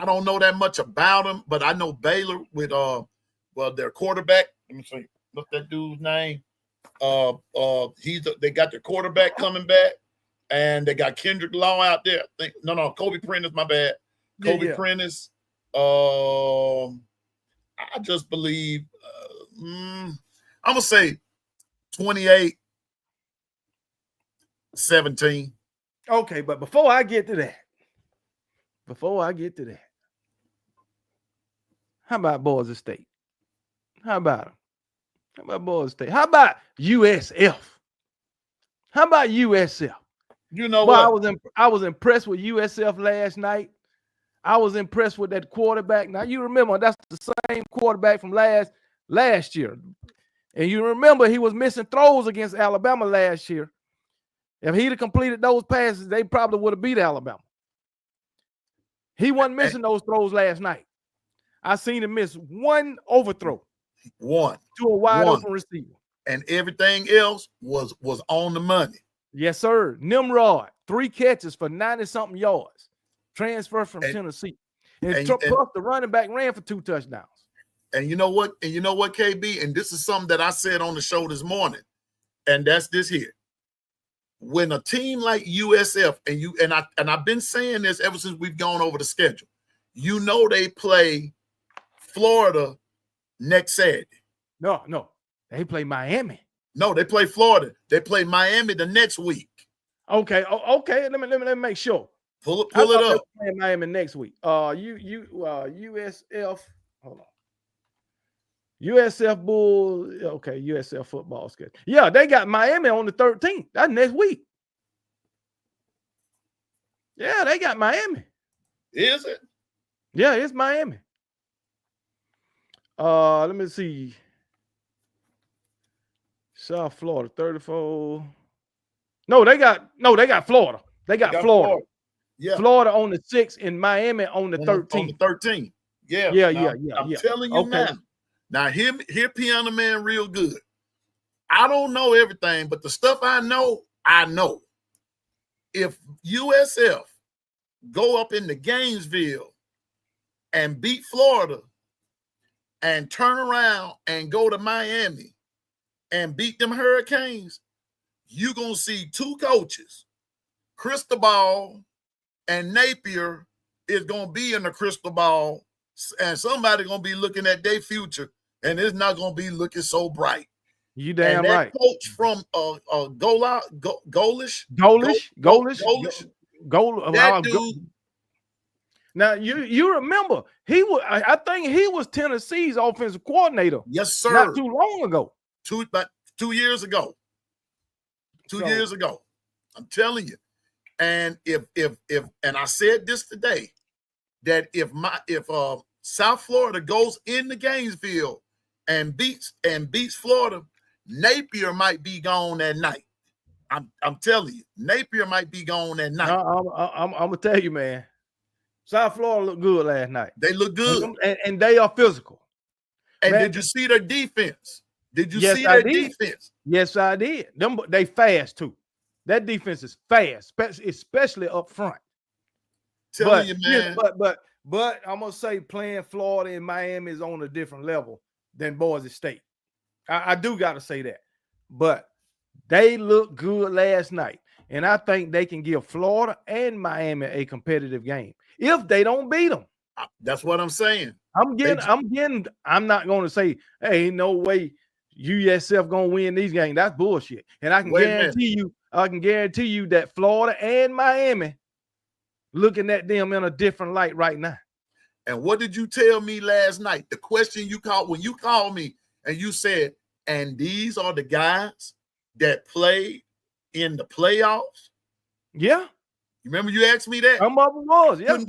don't know that much about them. But I know Baylor with their quarterback. Let me see, what's that dude's name? They got their quarterback coming back, and they got Kendrick Law out there. Kobe Prentice. My bad, Kobe Prentice. I just believe. I'm gonna say 28-17. Okay, but before I get to that, how about Boise State? How about them? How about Boise State? How about USF? How about USF? You know what? I was impressed with USF last night. I was impressed with that quarterback. Now you remember that's the same quarterback from last year. And you remember he was missing throws against Alabama last year. If he'd have completed those passes, they probably would have beat Alabama. He wasn't missing those throws last night. I seen him miss one overthrow. One. To a wide open receiver. And everything else was on the money. Yes, sir. Nimrod, 3 catches for 90-something yards. Transfer from Tennessee. And plus the running back ran for 2 touchdowns. And you know what? KB? And this is something that I said on the show this morning. And that's this here. When a team like USF, and I've been saying this ever since we've gone over the schedule, they play Florida next Saturday. No. They play Miami. No, they play Florida. They play Miami the next week. Okay. Okay. Let me make sure. Pull it up. Playing Miami next week. USF. Hold on. USF Bulls. Okay, USF football schedule. Yeah, they got Miami on the 13th. That's next week. Yeah, they got Miami. Is it? Yeah, it's Miami. Let me see. South Florida, 34. No, they got Florida. They got Florida. Yeah. Florida on the 6th and Miami on the 13th. On the 13th. Yeah. I'm telling you now. Now, hear Pianoman real good. I don't know everything, but the stuff I know. If USF go up into Gainesville and beat Florida and turn around and go to Miami and beat them Hurricanes, you're going to see 2 coaches, Cristobal and Napier is going to be in the crystal ball, and somebody going to be looking at their future, and it's not going to be looking so bright. You damn right. Coach from Golish. That dude. Now you remember I think he was Tennessee's offensive coordinator. Yes, sir. Not too long ago. 2 years ago. 2 years ago. I'm telling you. And if and I said this today, that if South Florida goes into Gainesville and beats Florida, Napier might be gone that night. I'm telling you, Napier might be gone that night. I'm gonna tell you, man. South Florida looked good last night. They look good, and they are physical. And man, did you see their defense? Did you see their defense? Yes, I did. They fast too. That defense is fast, especially up front. Telling you, man. But I'm gonna say playing Florida and Miami is on a different level than Boise State. I do gotta say that. But they look good last night, and I think they can give Florida and Miami a competitive game if they don't beat them. That's what I'm saying. I'm not going to say, hey, no way USF going to win these games. That's bullshit. And I can guarantee you that Florida and Miami looking at them in a different light right now. And what did you tell me last night? The question you called when you called me and you said, and these are the guys that played in the playoffs? Yeah. You remember you asked me that? Some of them was, yeah. I couldn't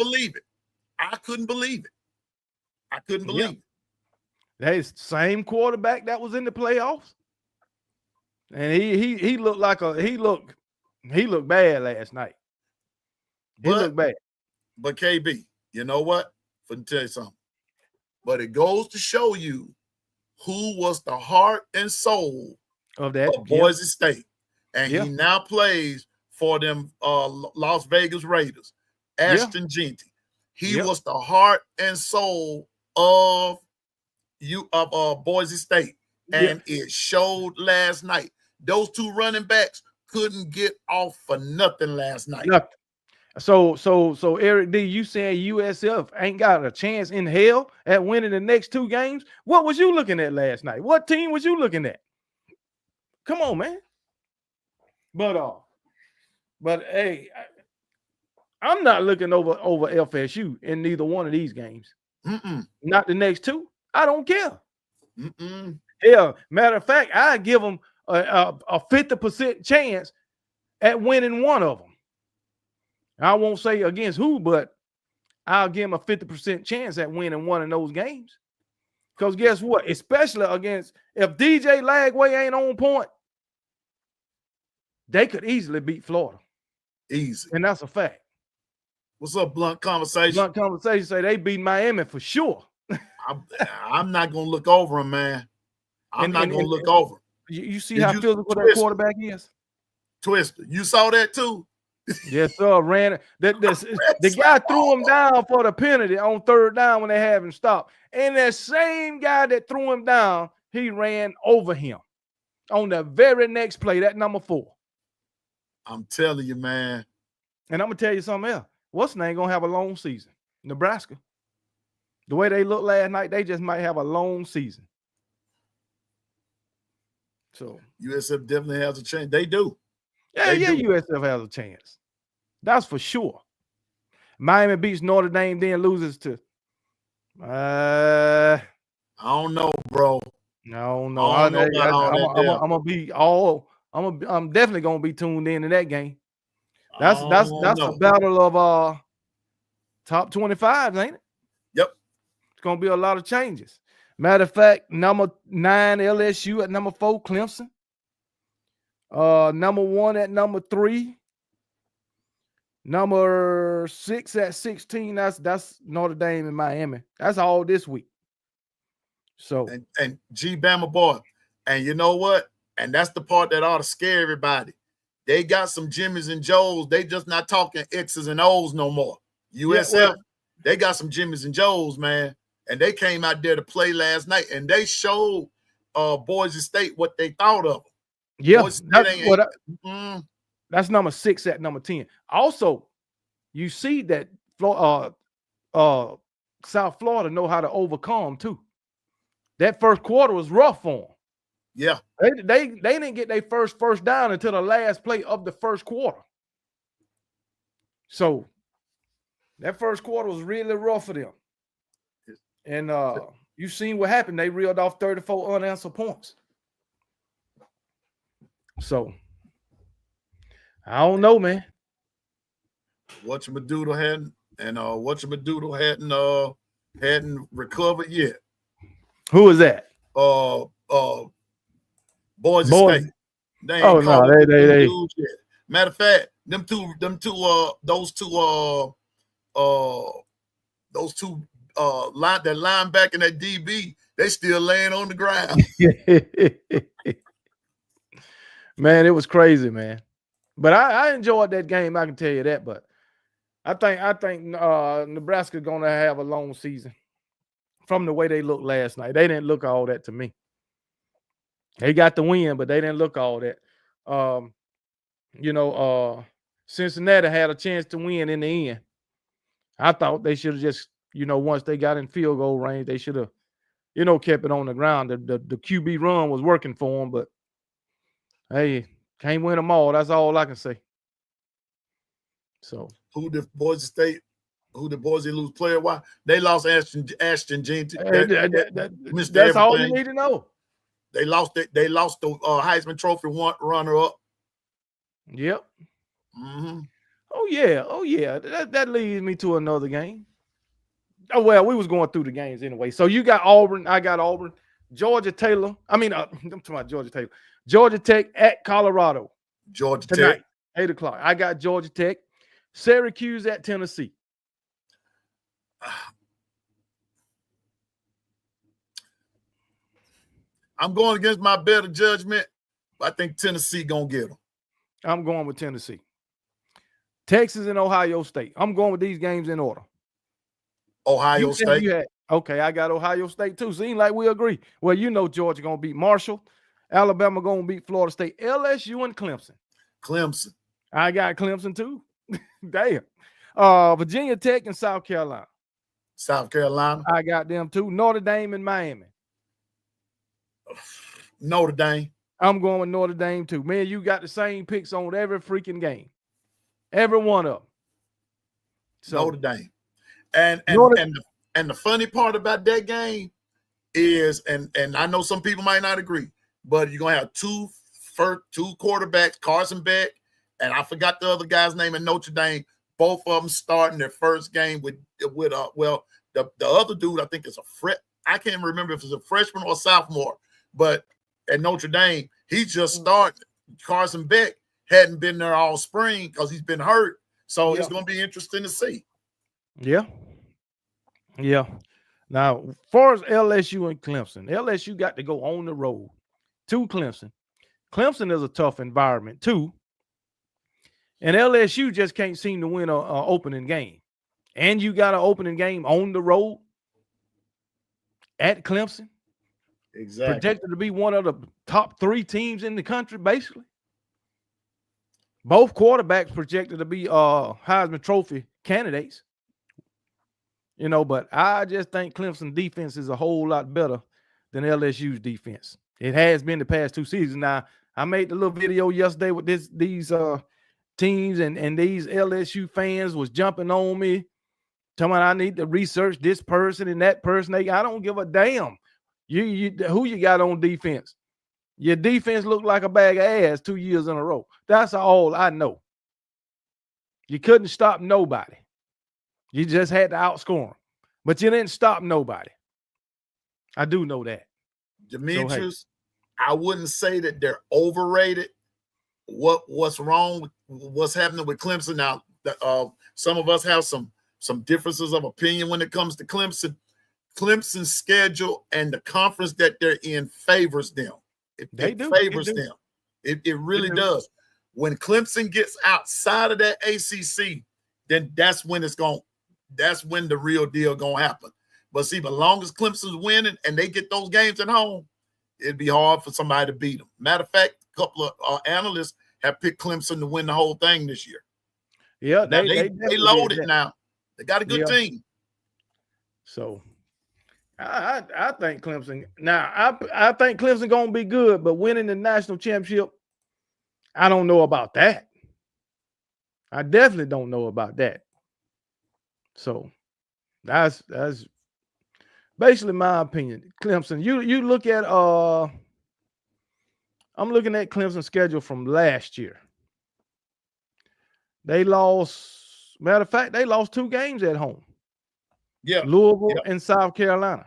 believe it. That's the same quarterback that was in the playoffs. And he looked like he looked bad last night. He looked bad. But KB, you know what? For to tell you something. But it goes to show you who was the heart and soul of that. of Boise State. And Yeah. he now plays for them Las Vegas Raiders, Ashton Jeanty. He was the heart and soul of Boise State. And it showed last night. Those two running backs couldn't get off for nothing last night. Nothing. So Eric D, you saying USF ain't got a chance in hell at winning the next two games? What was you looking at last night? What team was you looking at? Come on, man. But hey, I'm not looking over FSU in neither one of these games. Not the next two. I don't care. Yeah, matter of fact, I give them a 50% chance at winning one of them. I won't say against who, but I'll give them a 50% chance at winning one of those games. Because guess what? Especially against, if DJ Lagway ain't on point, they could easily beat Florida. Easy. And that's a fact. What's up, Blunt Conversation? Blunt Conversation say they beat Miami for sure. I'm not going to look over him, man. I'm not going to look over him. You see how physical that quarterback is? Twister. You saw that too? Yes, sir. Ran the guy threw him down for the penalty on third down when they have him stop. And that same guy that threw him down, he ran over him on the very next play, that number 4. I'm telling you, man. And I'm gonna tell you something else. What's name gonna have a long season? Nebraska. The way they looked last night, they just might have a long season. So USF definitely has a chance. They do. Yeah, USF has a chance. That's for sure. Miami beats Notre Dame, then loses to I don't know, bro. No. I'm definitely gonna be tuned into that game. That's the battle of top 25, ain't it? Yep. It's gonna be a lot of changes. Matter of fact, number 9 LSU at number 4 Clemson. Number 1 at number 3. Number 6 at 16. That's Notre Dame and Miami. That's all this week. So and G Bama boy. And you know what? And that's the part that ought to scare everybody. They got some Jimmys and Joes. They just not talking X's and O's no more. USF, they got some Jimmys and Joes, man. And they came out there to play last night, and they showed Boise State what they thought of them. Yeah, that's number 6 at number 10. Also, you see that South Florida know how to overcome too. That first quarter was rough for them. Yeah, they didn't get their first down until the last play of the first quarter. So that first quarter was really rough for them. And you seen what happened. They reeled off 34 unanswered points. So I don't know, man. Whatchamadoodle hadn't recovered yet. Who is that? Boise State. They ain't they. Matter of fact, those two that linebacker and that DB, they still laying on the ground. Man, it was crazy, man. But I enjoyed that game, I can tell you that. But I think Nebraska's gonna have a long season from the way they looked last night. They didn't look all that to me. They got the win, but they didn't look all that. Cincinnati had a chance to win in the end. I thought they should have just, once they got in field goal range, they should have, kept it on the ground. The QB run was working for them, but hey, can't win them all. That's all I can say. So who did Boise lose player? Why they lost Ashton Jeanty? That's all you need to know. They lost the Heisman Trophy runner up. Yep. Mm-hmm. Oh yeah. That leads me to another game. Oh well, we was going through the games anyway. So you got Auburn, I got Auburn, Georgia Tech at Colorado. Georgia tonight, Tech, 8:00. I got Georgia Tech. Syracuse at Tennessee. I'm going against my better judgment, but I think Tennessee gonna get them. I'm going with Tennessee. Texas and Ohio State. I'm going with these games in order. Ohio You said State. you had okay. I got Ohio State too. Seems like we agree. Well, you know Georgia gonna beat Marshall, Alabama gonna beat Florida State, LSU and Clemson. Clemson. I got Clemson too. Damn. Virginia Tech and South Carolina. South Carolina. I got them too. Notre Dame and Miami. Notre Dame. I'm going with Notre Dame too. Man, you got the same picks on every freaking game. Every one of them. So, Notre Dame. And the funny part about that game is, and I know some people might not agree, but you're gonna have two quarterbacks, Carson Beck, and I forgot the other guy's name in Notre Dame. Both of them starting their first game with the other dude, I think is I can't remember if it's a freshman or a sophomore, but at Notre Dame, he just started. Carson Beck hadn't been there all spring because he's been hurt. So it's going to be interesting to see. Yeah. Yeah. Now, as far as LSU and Clemson, LSU got to go on the road to Clemson. Clemson is a tough environment too. And LSU just can't seem to win an opening game. And you got an opening game on the road at Clemson. Exactly. Projected to be one of the top 3 teams in the country, basically. Both quarterbacks projected to be Heisman Trophy candidates. You know, but I just think Clemson defense is a whole lot better than LSU's defense. It has been the past 2 seasons. Now, I made the little video yesterday with these teams and these LSU fans was jumping on me, telling me I need to research this person and that person. I don't give a damn. Who you got on defense? Your defense looked like a bag of ass 2 years in a row. That's all I know. You couldn't stop nobody. You just had to outscore them. But you didn't stop nobody. I do know that. Demetrius, so, hey. I wouldn't say that they're overrated. What's wrong with what's happening with Clemson now? Some of us have some differences of opinion when it comes to Clemson. Clemson's schedule and the conference that they're in favors them. It favors them. It really does. When Clemson gets outside of that ACC, then that's when the real deal gonna happen. But see, as long as Clemson's winning and they get those games at home, it'd be hard for somebody to beat them. Matter of fact, a couple of analysts have picked Clemson to win the whole thing this year. Yeah, they loaded now. They got a good team. So I think Clemson. Now I think Clemson gonna be good, but winning the national championship, I don't know about that. I definitely don't know about that. So that's basically my opinion. Clemson, you look at I'm looking at Clemson's schedule from last year. They lost, matter of fact, they lost 2 games at home. Yeah. Louisville and South Carolina.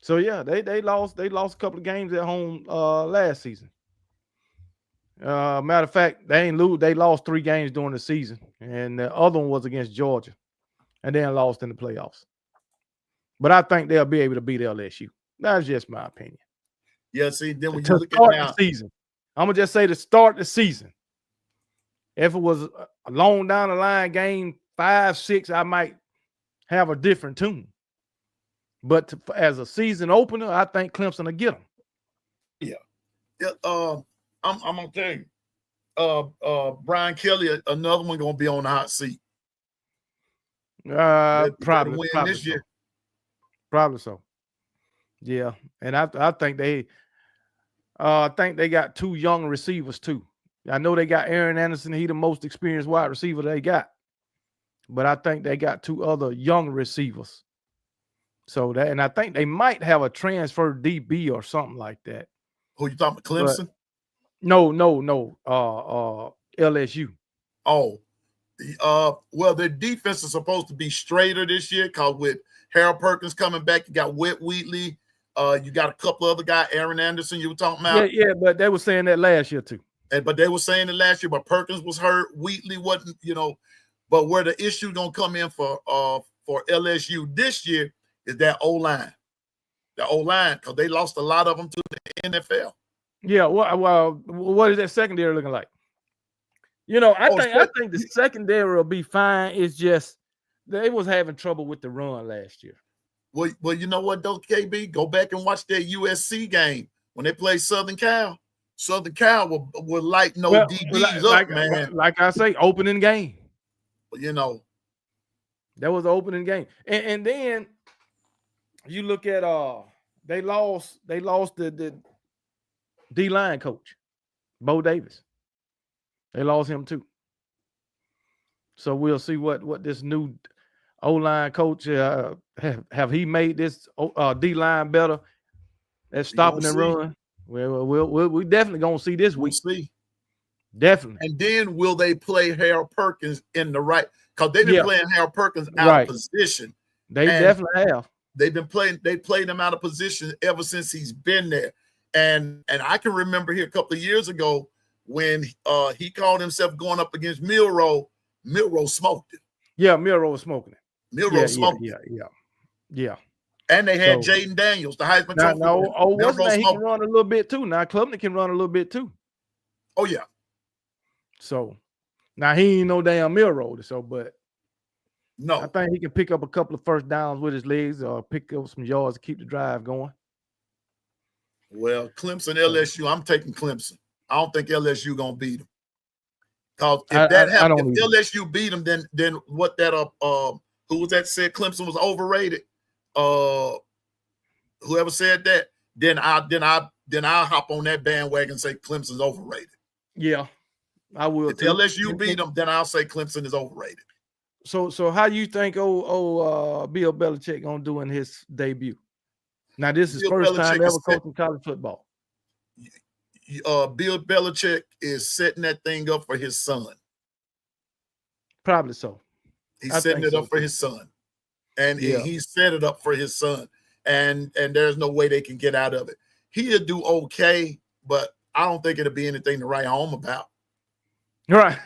So yeah, they lost a couple of games at home last season. Matter of fact, they lost 3 games during the season, and the other one was against Georgia, and then lost in the playoffs. But I think they'll be able to beat LSU. That's just my opinion. Yeah, see, then when you look at the season, I'm gonna just say to start the season. If it was a long down the line game, 5-6, I might have a different tune. But as a season opener, I think Clemson will get them. Yeah. I'm gonna tell you, Brian Kelly, another one gonna be on the hot seat. Probably this so. year. Probably so. Yeah, and I think they got 2 young receivers too. I know they got Aaron Anderson. He the most experienced wide receiver they got, but I think they got 2 other young receivers. So and I think they might have a transfer DB or something like that. Who you talking about, Clemson? But, no. LSU. Oh, well, their defense is supposed to be straighter this year because with Harold Perkins coming back, you got Whit Wheatley. You got a couple other guys, Aaron Anderson. You were talking about. Yeah, but they were saying that last year too. But they were saying it last year, but Perkins was hurt. Wheatley wasn't, But where the issue gonna come in for LSU this year is that O-line. the O-line, because they lost a lot of them to the NFL. Yeah, well, what is that secondary looking like? I think the secondary will be fine. It's just they was having trouble with the run last year. Well, you know what, though, KB? Go back and watch that USC game when they played Southern Cal. Southern Cal will light no DBs up, man. Like I say, opening game. That was the opening game. And then you look at they lost the D-line coach, Bo Davis. They lost him too. So we'll see what this new O-line coach have he made this D-line better at stopping the run. Well, we definitely gonna see this week. We'll see. Definitely. And then will they play Harold Perkins in the right? Because they've been playing Harold Perkins out of position. They definitely have. They played him out of position ever since he's been there. And I can remember here a couple of years ago when he called himself going up against Milroe. Milroe smoked it. Yeah, Milroe was smoking it. Milroe smoked it. Yeah. And they had Jaden Daniels, the Heisman Trophy. He can run a little bit too. Now Klubnik can run a little bit too. Oh yeah. So now he ain't no damn Milroe. But no, I think he can pick up a couple of first downs with his legs or pick up some yards to keep the drive going. Well, Clemson, LSU, I'm taking Clemson. I don't think LSU gonna beat them. Because if that happens, if LSU beat them, then what that who was that said Clemson was overrated? Whoever said that, then I'll hop on that bandwagon and say Clemson's overrated. Yeah, I will. If LSU beat them, then I'll say Clemson is overrated. So how you think Bill Belichick gonna do in his debut? Now this is first time ever coaching college football. Bill Belichick is setting that thing up for his son. Probably so. He's setting it up for his son. And he set it up for his son. And there's no way they can get out of it. He'll do okay, but I don't think it'll be anything to write home about. Right.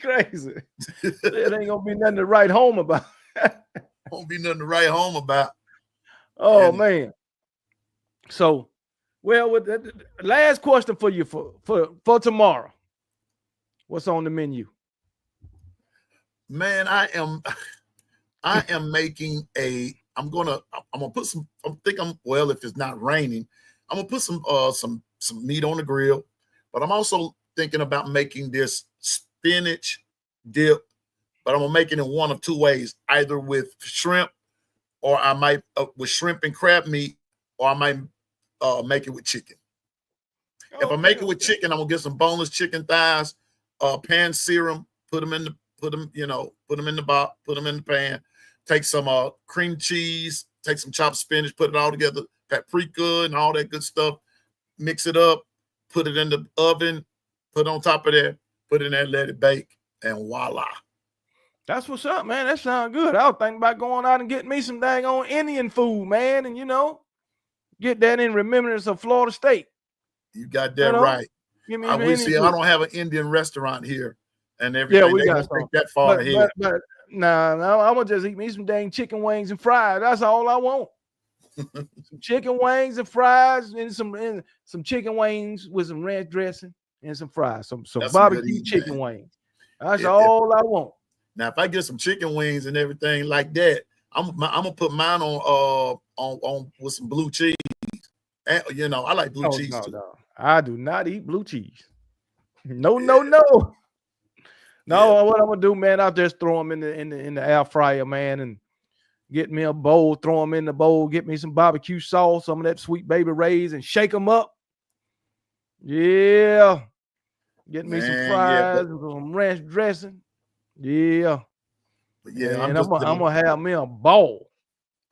Crazy. It ain't gonna be nothing to write home about. Won't be nothing to write home about. Oh, man. So, well, with the last question for you for tomorrow. What's on the menu? Man, I am making I'm gonna put some. If it's not raining, I'm gonna put some meat on the grill. But I'm also thinking about making this spinach dip. But I'm gonna make it in one of two ways: either with shrimp, or I might with shrimp and crab meat, or I might make it with chicken. If I make it with chicken, I'm gonna get some boneless chicken thighs, pan sear them, put them in the pan. Take some cream cheese, take some chopped spinach, put it all together, paprika and all that good stuff. Mix it up, put it in the oven, put it on top of there, put it in there, let it bake, and voila. That's what's up, man. That sounds good. I was thinking about going out and getting me some dang on Indian food, man, and get that in remembrance of Florida State. You got that right. I don't have an Indian restaurant here and everything. Yeah, we got don't think that far ahead. But nah, I'm gonna just eat me some dang chicken wings and fries. That's all I want. Some chicken wings and fries, and some chicken wings with some ranch dressing and some fries. Some barbecue chicken wings. That's all I want. Now, if I get some chicken wings and everything like that, I'm gonna put mine on with some blue cheese. And, I like blue cheese too. No. I do not eat blue cheese. No. No, what I'm gonna do, man, I'll just throw them in the air fryer, man, and get me a bowl, throw them in the bowl, get me some barbecue sauce, some of that Sweet Baby Ray's, and shake them up. Yeah. Get me some fries and some ranch dressing. Yeah. And I'm gonna have me a ball.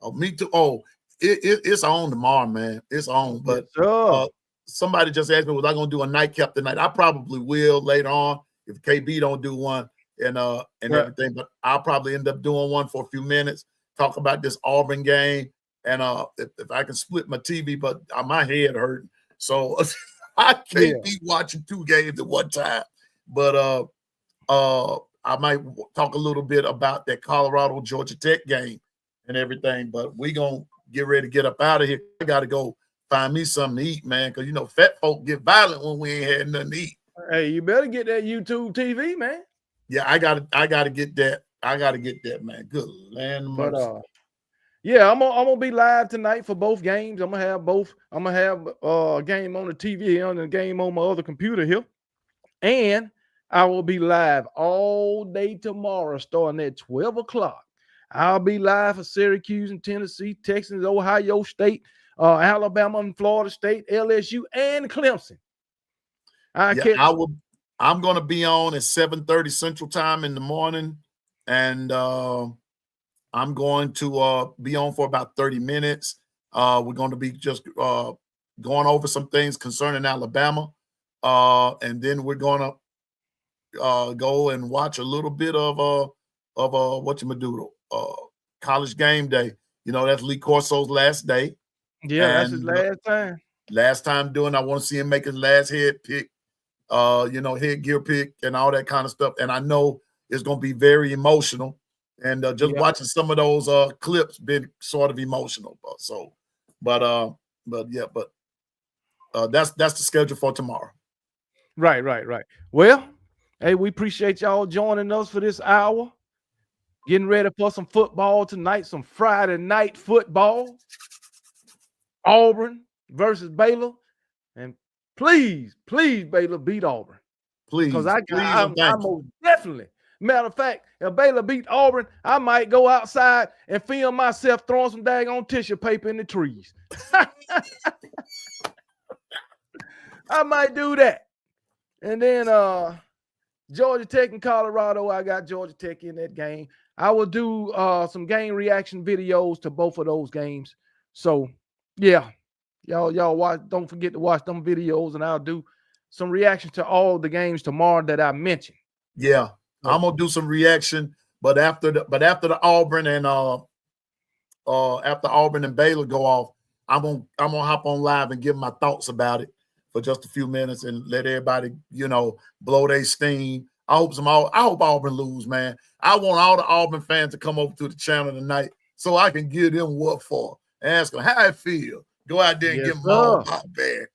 Oh, me too. Oh, it's on tomorrow, man. It's on. But somebody just asked me, was I gonna do a nightcap tonight? I probably will later on if KB don't do one and everything. But I'll probably end up doing one for a few minutes, talk about this Auburn game, and if I can split my TV, but my head hurting, so I can't be watching two games at one time. But I might talk a little bit about that Colorado Georgia Tech game and everything. But we gonna get ready to get up out of here. I gotta go find me something to eat, man, because you know fat folk get violent when we ain't had nothing to eat. Hey, you better get that YouTube TV, man. Yeah, I gotta get that. I gotta get that, man. Good land of But mercy. yeah, I'm gonna be live tonight for both games. I'm gonna have both. I'm gonna have a game on the TV and a game on my other computer here, and I will be live all day tomorrow, starting at 12 o'clock. I'll be live for Syracuse and Tennessee, Texas, Ohio State, Alabama and Florida State, LSU, and Clemson. I'm gonna be on at 7:30 Central Time in the morning, and I'm going to be on for about 30 minutes. We're going to be just going over some things concerning Alabama, and then we're going to go and watch a little bit of College Game Day. You know, that's Lee Corso's last day. Yeah, that's his last time. Last time doing, I want to see him make his last head pick, headgear pick and all that kind of stuff. And I know it's going to be very emotional. And just watching some of those clips been sort of emotional. That's the schedule for tomorrow. Right. Well, hey, we appreciate y'all joining us for this hour. Getting ready for some football tonight, some Friday night football. Auburn versus Baylor. And please, Baylor beat Auburn. Please. Because I'm most definitely. Matter of fact, if Baylor beat Auburn, I might go outside and film myself throwing some daggone tissue paper in the trees. I might do that. And then Georgia Tech and Colorado, I got Georgia Tech in that game. I will do some game reaction videos to both of those games. So, yeah, y'all watch. Don't forget to watch them videos, and I'll do some reaction to all the games tomorrow that I mentioned. Yeah, I'm gonna do some reaction, but after the Auburn and after Auburn and Baylor go off, I'm gonna hop on live and give my thoughts about it for just a few minutes and let everybody, blow their steam. I hope Auburn lose, man. I want all the Auburn fans to come over to the channel tonight so I can give them what for. Ask them how it feel. Go out there and give them all my bad.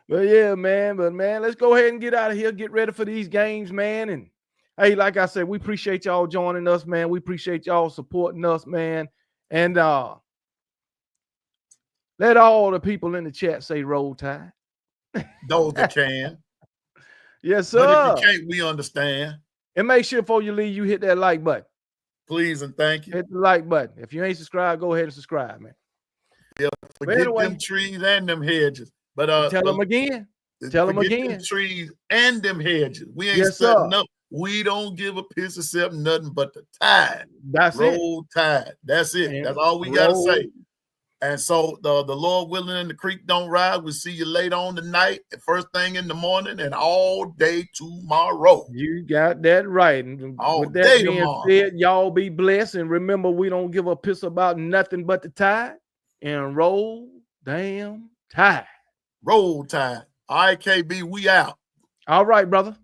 But yeah, man. But man, let's go ahead and get out of here. Get ready for these games, man. And hey, like I said, we appreciate y'all joining us, man. We appreciate y'all supporting us, man. And let all the people in the chat say Roll Tide. Those that can. Yes, sir. But if you can't, we understand. And make sure before you leave, you hit that like button. Please and thank you. Hit the like button. If you ain't subscribed, go ahead and subscribe, man. Yeah, forget them trees and them hedges. But tell them again. Tell them again. Them trees and them hedges. We ain't setting up. We don't give a piss except nothing but the tide. That's Roll Tide. That's it. And that's all we gotta say. And so the Lord willing and the creek don't rise. We'll see you later on tonight, first thing in the morning, and all day tomorrow. You got that right. And all with that day being tomorrow. said, y'all be blessed. And remember, we don't give a piss about nothing but the tide. And roll damn tide. Roll Tide. All right, KB, we out. All right, brother.